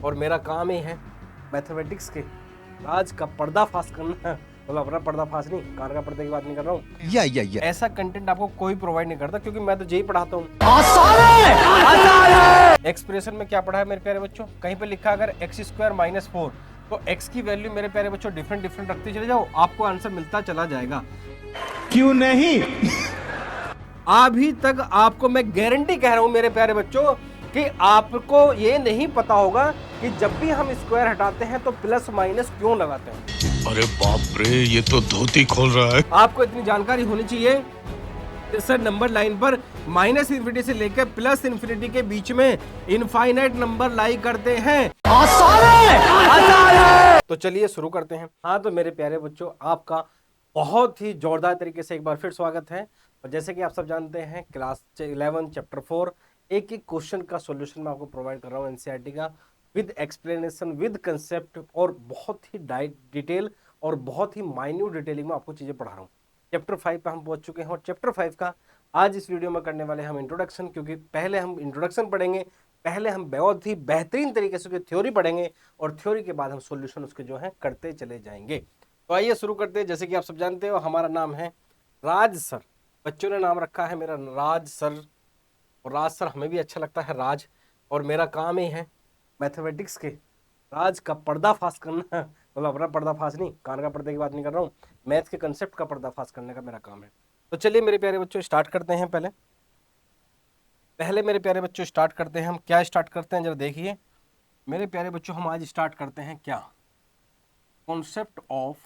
और मेरा काम ही है मैथमेटिक्स के राज का पर्दाफाश करना। मतलब अपना पर्दाफाश नहीं, कान का पर्दे की बात नहीं कर रहा हूँ। या ऐसा कंटेंट आपको कोई प्रोवाइड नहीं करता, क्योंकि मैं तो जेई पढ़ाता हूँ। एक्सप्रेशन में क्या पढ़ा है मेरे प्यारे बच्चों? कहीं पे लिखा अगर x² - 4, तो x की वैल्यू मेरे प्यारे बच्चों डिफरेंट डिफरेंट रखते चले जाओ, आपको आंसर मिलता चला जाएगा। क्यों नहीं? अभी तक आपको मैं गारंटी कह रहा हूं मेरे प्यारे बच्चों कि आपको ये नहीं पता होगा कि जब भी हम स्क्वायर हटाते हैं तो प्लस माइनस क्यों लगाते हैं। अरे बाप रे, ये तो धोती खोल रहा है। आपको इतनी जानकारी होनी चाहिए कि सर नंबर लाइन पर माइनस इन्फिनिटी से लेकर प्लस इन्फिनिटी के बीच में इनफाइनाइट नंबर लाई करते हैं। तो चलिए शुरू करते हैं। हाँ तो मेरे प्यारे बच्चों, आपका बहुत ही जोरदार तरीके से एक बार फिर स्वागत है। और जैसे कि आप सब जानते हैं, क्लास 11 चैप्टर 4 एक एक क्वेश्चन का सॉल्यूशन मैं आपको प्रोवाइड कर रहा हूँ एनसीईआरटी का, विद एक्सप्लेनेशन, विद कंसेप्ट, और बहुत ही डिटेल और बहुत ही माइन्यूट डिटेलिंग में आपको चीजें पढ़ा रहा हूँ। चैप्टर 5 पे हम पहुंच चुके हैं और चैप्टर 5 का आज इस वीडियो में करने वाले हम इंट्रोडक्शन, क्योंकि पहले हम इंट्रोडक्शन पढ़ेंगे, पहले हम बहुत ही बेहतरीन तरीके से उसकी थ्योरी पढ़ेंगे और थ्योरी के बाद हम सॉल्यूशन उसके जो है करते चले जाएंगे। तो आइए शुरू करते हैं। जैसे कि आप सब जानते हो, हमारा नाम है राज सर। बच्चों ने नाम रखा है मेरा राज सर, और राज सर हमें भी अच्छा लगता है राज। और मेरा काम ही है मैथमेटिक्स के राज का पर्दाफाश करना। मतलब अपना पर्दाफाश नहीं, कान का पर्दे की बात नहीं कर रहा हूँ, मैथ के कंसेप्ट का पर्दाफाश करने का मेरा काम है। तो चलिए मेरे प्यारे बच्चों स्टार्ट करते हैं। पहले मेरे प्यारे बच्चों स्टार्ट करते हैं। हम क्या स्टार्ट करते हैं जरा देखिए मेरे प्यारे बच्चों, हम आज स्टार्ट करते हैं क्या, concept of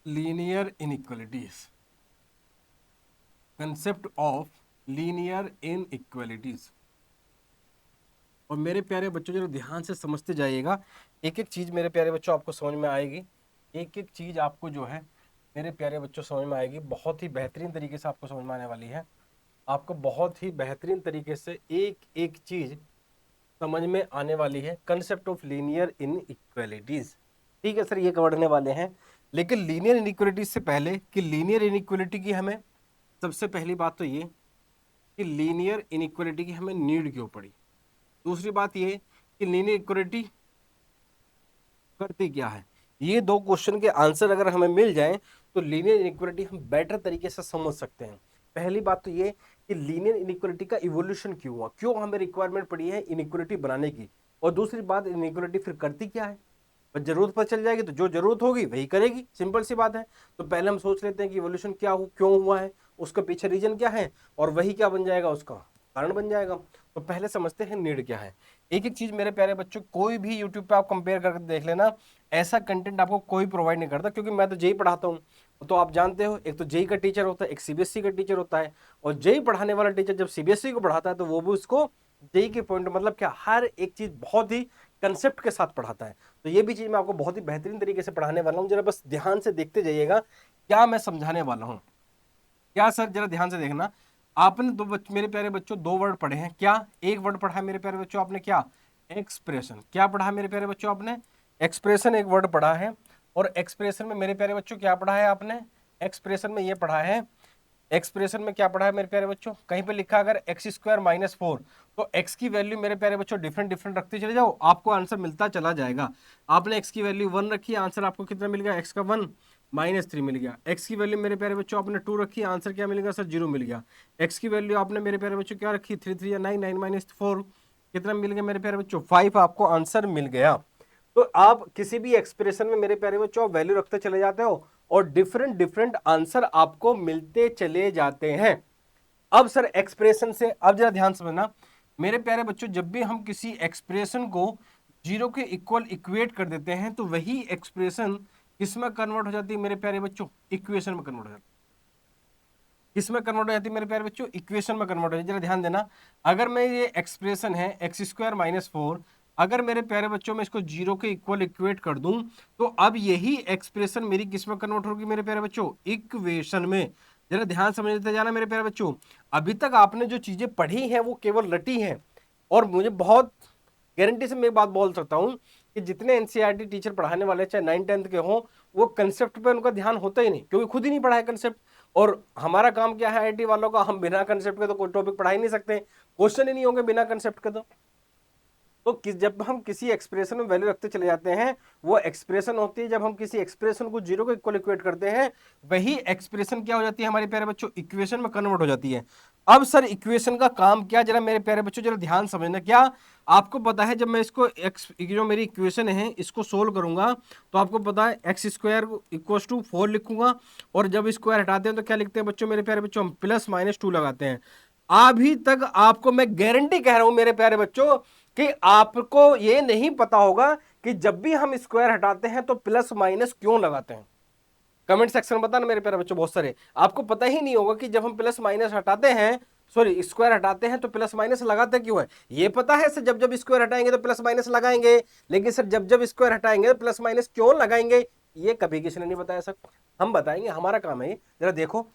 linear inequalities. Concept of linear inequalities. और मेरे प्यारे बच्चों जरा ध्यान से समझते जाइएगा, एक एक चीज मेरे प्यारे बच्चों आपको समझ में आएगी। एक एक चीज आपको जो है मेरे प्यारे बच्चों समझ में आएगी, बहुत ही बेहतरीन तरीके से आपको समझ में आने वाली है। आपको बहुत ही बेहतरीन तरीके से एक एक चीज समझ में आने वाली है। कंसेप्ट ऑफ लीनियर इनइक्वालिटीज, ठीक है सर, ये पढ़ने वाले हैं। लेकिन लीनियर इनइक्वालिटीज से पहले कि लीनियर इनइक्वालिटी की हमें सबसे पहली बात तो ये कि लीनियर इनइक्वालिटी की हमें नीड क्यों पड़ी। दूसरी बात ये कि लीनियर इक्वालिटी करती क्या है। ये दो क्वेश्चन के आंसर अगर हमें मिल जाएं तो लीनियर इनइक्वालिटी हम बेटर तरीके से समझ सकते हैं। पहली बात तो ये कि लीनियर इनइक्वालिटी का इवोल्यूशन क्यों हुआ, क्यों हमें रिक्वायरमेंट पड़ी है इनइक्वालिटी बनाने की। और दूसरी बात, इनइक्वालिटी फिर करती क्या है। पर जरूरत पर चल जाएगी तो जो जरूरत होगी वही करेगी, सिंपल सी बात है। तो पहले हम सोच लेते हैं कि इवोल्यूशन क्या हो, क्यों हुआ है, उसका पीछे रीजन क्या है, और वही क्या बन जाएगा, उसका कारण बन जाएगा। तो पहले समझते हैं नीड क्या है। एक एक चीज मेरे प्यारे बच्चों, कोई भी यूट्यूब पे आप कंपेयर करके देख लेना, ऐसा कंटेंट आपको कोई प्रोवाइड नहीं करता, क्योंकि मैं तो जेई पढ़ाता हूँ। तो आप जानते हो, एक तो जेई का टीचर होता है, एक सीबीएसई का टीचर होता है। और जेई पढ़ाने वाला टीचर जब सीबीएसई को पढ़ाता है तो वो भी उसको जेई के पॉइंट, मतलब क्या, हर एक चीज बहुत ही कंसेप्ट के साथ पढ़ाता है। तो ये भी चीज मैं आपको बहुत ही बेहतरीन तरीके से पढ़ाने वाला हूँ। जरा बस ध्यान से देखते जाइएगा क्या मैं समझाने वाला हूँ। क्या सर, जरा ध्यान से देखना। आपने मेरे प्यारे बच्चों दो वर्ड पढ़े हैं। क्या एक वर्ड पढ़ा है मेरे प्यारे बच्चों आपने, क्या, एक्सप्रेशन। क्या पढ़ा है मेरे प्यारे बच्चों आपने, एक्सप्रेशन एक वर्ड पढ़ा है। और एक्सप्रेशन में मेरे प्यारे बच्चों क्या पढ़ा है आपने, एक्सप्रेशन में ये पढ़ा है, एक्सप्रेशन में क्या पढ़ा है मेरे प्यारे बच्चों, कहीं पे लिखा अगर x² - 4, तो x की वैल्यू मेरे प्यारे बच्चों डिफरेंट डिफरेंट रखते चले जाओ, आपको आंसर मिलता चला जाएगा। आपने x की वैल्यू 1 रखी, आंसर आपको कितना मिल गया, x का 1 -3 मिल गया। x की वैल्यू मेरे प्यारे बच्चों आपने 2 रखी, आंसर क्या मिलेगा सर, 0 मिल गया। x की वैल्यू आपने मेरे प्यारे बच्चों क्या रखी, 3 3 9 9 -4, कितना मिल गया मेरे प्यारे बच्चों, 5 आपको आंसर मिल गया। तो आप किसी भी एक्सप्रेशन में मेरे प्यारे बच्चों वैल्यू रखते चले जाते हो और डिफरेंट डिफरेंट आंसर आपको मिलते चले जाते हैं। अब सर एक्सप्रेशन से, अब जरा ध्यान समझना मेरे प्यारे बच्चों, जब भी हम किसी एक्सप्रेशन को जीरो के इक्वल इक्वेट कर देते हैं तो वही एक्सप्रेशन किसमें कन्वर्ट हो जाती है मेरे प्यारे बच्चों, इक्वेशन में कन्वर्ट हो जाती है। किसमें कन्वर्ट हो जाती है मेरे प्यारे बच्चों, इक्वेशन में कन्वर्ट हो जाती है। जरा ध्यान देना, अगर मैं ये एक्सप्रेशन है x² - 4, अगर मेरे प्यारे बच्चों में इसको जीरो के इक्वल इक्वेट कर दूं तो अब यही एक्सप्रेशन मेरी किस में कन्वर्ट होगी मेरे प्यारे बच्चों, इक्वेशन में। जरा ध्यान समझते जाना मेरे प्यारे बच्चों, अभी तक आपने जो चीजें पढ़ी हैं वो केवल रटी हैं। और मुझे बहुत गारंटी से मैं बात बोल सकता हूं कि जितने एनसीईआरटी टीचर पढ़ाने वाले चाहे 9th-10th के हों, वो कंसेप्ट पे उनका ध्यान होता ही नहीं, क्योंकि खुद ही नहीं पढ़ा है कंसेप्ट। और हमारा काम क्या है आईटी वालों का, हम बिना कंसेप्ट के तो कोई टॉपिक पढ़ा ही नहीं सकते। क्वेश्चन ही नहीं होंगे बिना कंसेप्ट के। तो जब हम किसी एक्सप्रेशन में वैल्यू रखते चले जाते हैं, वो एक्सप्रेशन होती है, जब हम किसी एक्सप्रेशन को जीरो को इक्वल इक्वेट करते हैं, वही एक्सप्रेशन क्या हो जाती है हमारे प्यारे बच्चों, इक्वेशन में कन्वर्ट हो जाती है। अब सर इक्वेशन का काम क्या, जरा मेरे प्यारे बच्चों जरा ध्यान समझना। क्या आपको पता है, जब मैं इसको जो मेरी इक्वेशन है इसको सोल्व करूंगा, तो आपको पता है एक्स स्क्वायर इक्वल टू 4 लिखूंगा, और जब स्क्वायर हटाते हैं तो क्या लिखते हैं बच्चों, मेरे प्यारे बच्चों, हम प्लस माइनस 2 लगाते हैं। अभी तक आपको मैं गारंटी कह रहा हूं मेरे प्यारे बच्चों कि आपको ये नहीं पता होगा कि जब भी हम स्क्वायर हटाते हैं तो प्लस माइनस क्यों लगाते हैं। कमेंट सेक्शन में बताना मेरे प्यारे बच्चों, बहुत सारे आपको पता ही नहीं होगा कि जब हम प्लस माइनस हटाते हैं, सॉरी स्क्वायर हटाते हैं तो प्लस माइनस लगाते क्यों है। ये पता है सर जब जब स्क्वायर हटाएंगे तो प्लस माइनस लगाएंगे, लेकिन सर जब जब स्क्वायर हटाएंगे तो प्लस माइनस क्यों लगाएंगे, ये कभी किसी ने नहीं बताया सर। हम बताएंगे, हमारा काम है। जरा देखो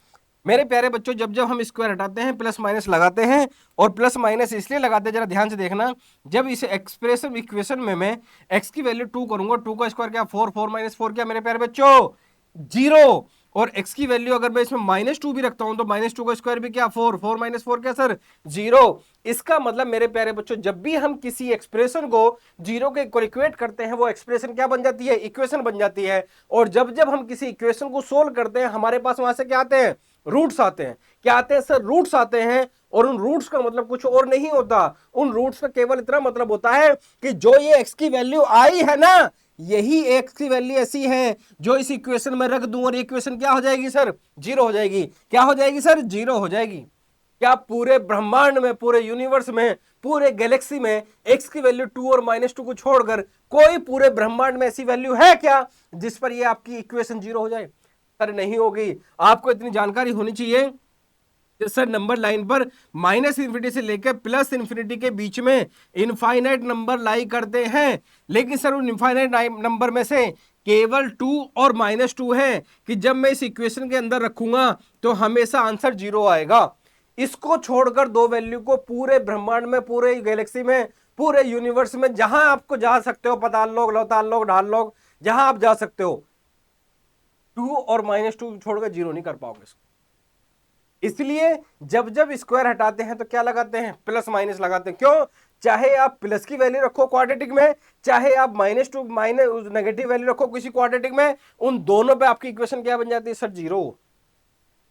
मेरे प्यारे बच्चों, जब जब हम स्क्वायर हटाते हैं प्लस माइनस लगाते हैं, और प्लस माइनस इसलिए लगाते हैं, जरा ध्यान से देखना, जब इस एक्सप्रेशन इक्वेशन में मैं x की वैल्यू 2 करूंगा, 2 का स्क्वायर क्या 4, 4 माइनस 4 क्या मेरे प्यारे बच्चों 0, और x की वैल्यू अगर मैं इसमें -2 भी रखता हूं तो -2 का स्क्वायर भी क्या 4, 4 माइनस 4 क्या सर 0। इसका मतलब मेरे प्यारे बच्चों, जब भी हम किसी एक्सप्रेशन को जीरो के इक्वेट करते हैं, वो एक्सप्रेशन क्या बन जाती है, इक्वेशन बन जाती है। और जब जब हम किसी इक्वेशन को सोल्व करते हैं, हमारे पास वहां से क्या आते हैं, रूट्स आते हैं। क्या आते हैं सर, रूट्स आते हैं। और उन रूट्स का मतलब कुछ और नहीं होता, उन रूट्स का केवल इतना मतलब होता है कि जो ये x की वैल्यू आई है ना, यही x की वैल्यू ऐसी है जो इस इक्वेशन में रख दूं, और इक्वेशन क्या हो जाएगी सर, 0 हो जाएगी। क्या हो जाएगी सर, 0 हो जाएगी। क्या पूरे ब्रह्मांड में, पूरे यूनिवर्स में, पूरे गैलेक्सी में x की वैल्यू 2 और -2 को छोड़कर कोई पूरे ब्रह्मांड में ऐसी वैल्यू है क्या जिस पर ये आपकी इक्वेशन 0 हो जाए? सर नहीं होगी। आपको इतनी जानकारी होनी चाहिए कि सर नंबर लाइन पर -इन्फिनिटी से लेकर +इन्फिनिटी के बीच में इनफाइनाइट नंबर लाई करते हैं, लेकिन सर उन इनफाइनाइट नंबर में से केवल 2 और -2 है कि जब मैं इस इक्वेशन के अंदर रखूंगा तो हमेशा आंसर 0 आएगा। इसको छोड़कर दो वैल्यू को पूरे ब्रह्मांड में, पूरे गैलेक्सी में, पूरे यूनिवर्स में जहां आपको जा सकते हो, पताल लोग, लौताल लोग, ढाल लोग, जहां आप जा सकते हो, 2 और -2 छोड़कर 0 नहीं कर पाओगे इसको। इसलिए जब जब स्क्वायर हटाते हैं तो क्या लगाते हैं, प्लस माइनस लगाते हैं। क्यों? चाहे आप प्लस की वैल्यू रखो क्वाड्रेटिक में, चाहे आप -2 माइनस नेगेटिव वैल्यू रखो किसी क्वाड्रेटिक में, उन दोनों पे आपकी इक्वेशन क्या बन जाती है सर, 0।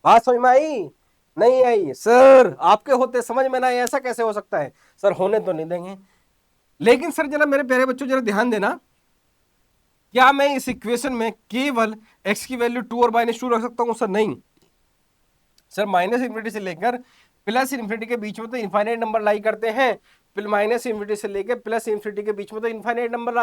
बात समझ में आई? नहीं आई सर, आपके होते समझ में ना आए, ऐसा कैसे हो सकता है सर, होने तो नहीं देंगे। लेकिन सर जरा मेरे प्यारे बच्चों जरा ध्यान देना, क्या मैं इस इक्वेशन में केवल x की वैल्यू 2 और -2 रख सकता हूं? सर नहीं सर, -इन्फिनिटी से लेकर +इन्फिनिटी के बीच में तो इनफाइनाइट नंबर लाई करते हैं, -इन्फिनिटी से लेकर +इन्फिनिटी के बीच में तो इनफाइनाइट नंबर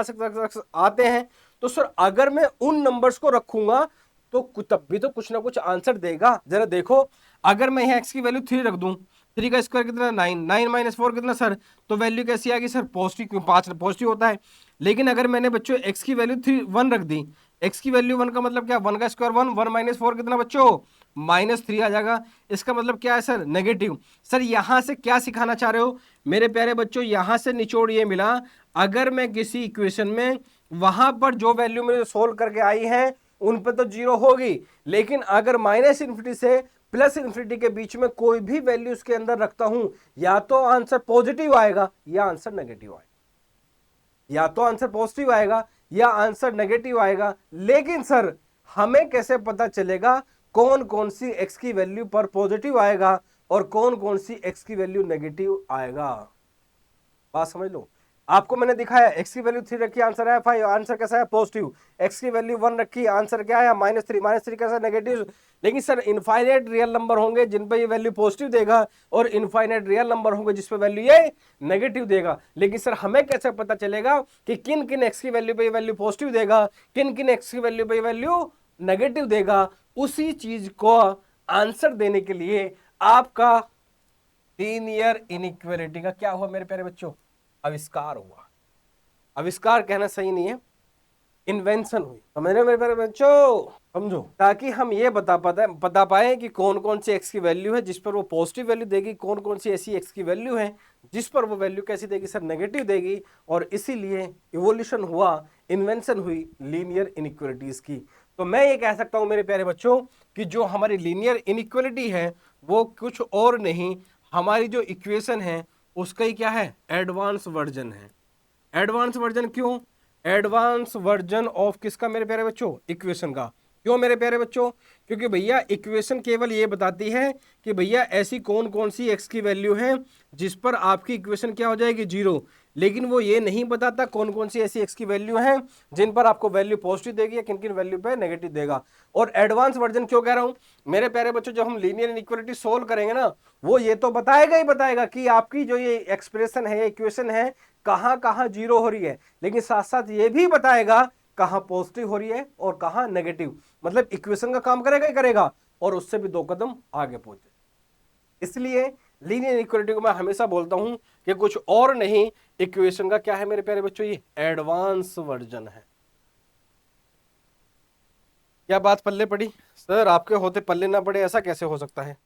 आते हैं। तो सर अगर मैं उन नंबर्स को रखूंगा तो तब भी तो कुछ ना कुछ आंसर देगा। जरा देखो, अगर मैं यहाँ x की वैल्यू 3 रख दूं, 3 का स्क्वायर कितना 9, 9 - 4 कितना सर, तो वैल्यू कैसी आएगी सर, पॉजिटिव, क्यों 5 पॉजिटिव होता है। लेकिन अगर मैंने बच्चों x की वैल्यू 1 रख दी, x की वैल्यू 1 का मतलब क्या, 1 का स्क्वायर 1, 1 - 4 कितना बच्चों, -3 आ जाएगा। इसका मतलब क्या है सर, नेगेटिव। सर यहां से क्या सिखाना चाह रहे हो मेरे प्यारे बच्चों, यहां से निचोड़ ये मिला, अगर मैं किसी इक्वेशन में वहां पर जो वैल्यू मेरे सोल्व करके आई है उन पे तो 0 होगी, लेकिन अगर -इन्फिनिटी से +इन्फिनिटी के बीच में कोई भी वैल्यू उसके अंदर रखता हूं, या तो आंसर पॉजिटिव आएगा या आंसर नेगेटिव आएगा, या तो आंसर पॉजिटिव आएगा या आंसर नेगेटिव आएगा। लेकिन सर हमें कैसे पता चलेगा कौन कौन सी x की वैल्यू पर पॉजिटिव आएगा और कौन कौन सी x की वैल्यू नेगेटिव आएगा? बात समझ लो, आपको मैंने दिखाया x की वैल्यू 3 रखी, आंसर आया 5, आंसर कैसा है पॉजिटिव। x की वैल्यू 1 रखी, आंसर क्या आया -3, -3 कैसा नेगेटिव। लेकिन सर इनफाइनाइट रियल नंबर होंगे जिन पे ये वैल्यू पॉजिटिव देगा, और इनफाइनाइट रियल नंबर होंगे जिस पे वैल्यू ये नेगेटिव देगा। लेकिन सर हमें कैसे पता चलेगा कि किन किन x की वैल्यू पे ये वैल्यू पॉजिटिव देगा, किन किन x की वैल्यू पे ये वैल्यू नेगेटिव देगा? उसी चीज को आंसर देने के लिए आपका लीनियर इनइक्वालिटी का क्या हुआ मेरे प्यारे बच्चों, आविष्कार हुआ। आविष्कार कहना सही नहीं है, इन्वेंशन हुई। समझ रहे हो मेरे प्यारे बच्चों? समझो, ताकि हम ये बता पाए कि कौन कौन सी x की वैल्यू है जिस पर वो पॉजिटिव वैल्यू देगी, कौन कौन सी ऐसी x की वैल्यू है जिस पर वो वैल्यू कैसी देगी सर, नेगेटिव देगी। और इसीलिए इवोल्यूशन हुआ, इन्वेंशन हुई लीनियर इनइक्वालिटीज की। तो मैं ये कह सकता हूं मेरे प्यारे बच्चों कि जो हमारी लीनियर इनइक्वालिटी है वो कुछ और नहीं, हमारी जो इक्वेशन है उसका ही क्या है, एडवांस वर्जन है। एडवांस वर्जन क्यों, एडवांस वर्जन ऑफ किसका मेरे प्यारे बच्चों, इक्वेशन का। क्यों मेरे प्यारे बच्चों, क्योंकि भैया इक्वेशन केवल ये बताती है कि भैया ऐसी कौन कौन सी एक्स की वैल्यू है जिस पर आपकी इक्वेशन क्या हो जाएगी, जीरो। लेकिन वो ये नहीं बताता कौन कौन सी ऐसी एक्स की वैल्यू है जिन पर आपको वैल्यू पॉजिटिव देगी या किन किन वैल्यू पे नेगेटिव देगा। और एडवांस वर्जन क्यों कह रहा हूं मेरे प्यारे बच्चों, जब हम लीनियर इनइक्वालिटी सोल्व करेंगे ना, वो ये तो बताएगा ही बताएगा कि आपकी जो ये एक्सप्रेशन है, इक्वेशन है, कहां कहां जीरो हो रही है, लेकिन साथ साथ ये भी बताएगा कहां पॉजिटिव हो रही है और कहां नेगेटिव। मतलब इक्वेशन का काम करेगा ही करेगा और उससे भी 2 कदम आगे पहुंचे। इसलिए लीनियर इनइक्वालिटी को मैं हमेशा बोलता हूं कि कुछ और नहीं, इक्वेशन का क्या है मेरे प्यारे बच्चों, ये एडवांस वर्जन है। क्या बात पल्ले पड़ी, सर आपके होते पल्ले ना पड़े, ऐसा कैसे हो सकता है।